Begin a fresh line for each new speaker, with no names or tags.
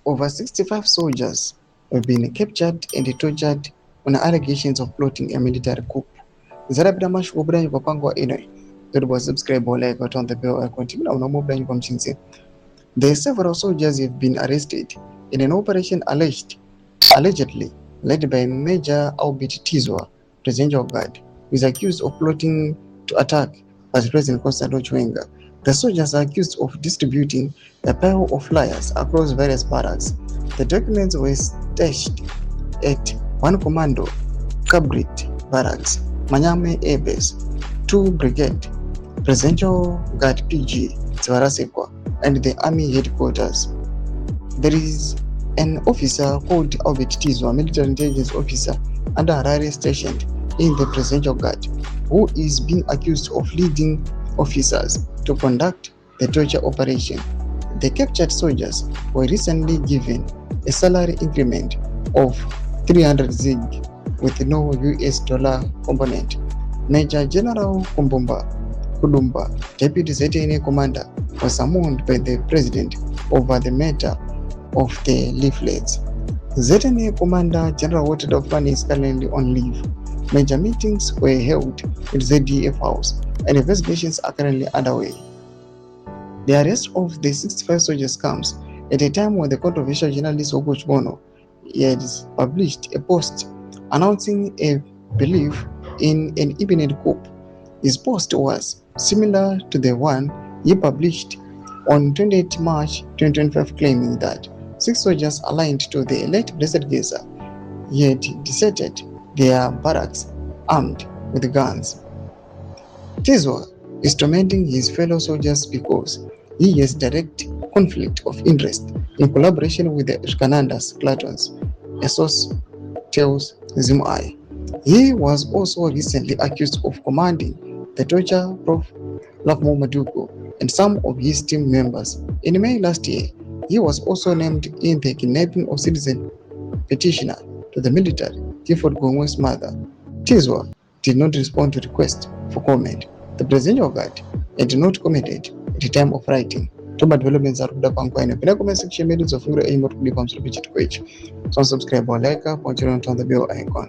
over 65 soldiers have been captured and tortured on allegations of plotting a military coup. Zarabida mashiko budanyi papangwa inoi. Don't subscribe or like or turn the bell icon. Timina unamu budanyi kwa mchinzi. The several soldiers have been arrested in an operation allegedly led by Major Albert Tizwa, presidential guard, who is accused of plotting to attack Vice President Constantine Chiwenga. The soldiers are accused of distributing a pile of flyers across various barracks. The documents were stashed at 1 Commando Cabrit Barracks, Manyame Air Base, 2 Brigade, Presidential Guard PG, ZVAITWA, and the Army Headquarters. There is an officer called Albert Tizwa, military intelligence officer under Harare stationed in the Presidential Guard, who is being accused of leading officers to conduct the torture operation. The captured soldiers were recently given a salary increment of 300 ZiG with no US dollar component. Major General Kudumba, Deputy ZNA Commander, was summoned by the President over the matter of the leaflets. ZNA Commander General Walter PANE is currently on leave. Major meetings were held at ZDF House and investigations are currently underway. The arrest of the 65 soldiers comes at a time when the controversial journalist Ogoch Bono has published a post announcing a belief in an imminent coup. His post was similar to the one he published on 28 March 2025 claiming that 6 soldiers aligned to the elect Blessed Geza had deserted their barracks armed with guns. Tizwa is tormenting his fellow soldiers because he has direct conflict of interest in collaboration with the Shkanandas Clatons, a source tells ZVAITWA. He was also recently accused of commanding the torture of Lafmo Maduko and some of his team members. In May last year, he was also named in the kidnapping of citizen petitioner to the military, Clifford Gongwe's mother. Tizwa did not respond to requests for comment. The Presidential Guard had not commented at the time of writing. Toba developments are kuda pangwa ina. Pina comment section medu zofungura imo tukuli kwa msulubi chitu kwa ichi. So subscribe or like, point on the bell icon.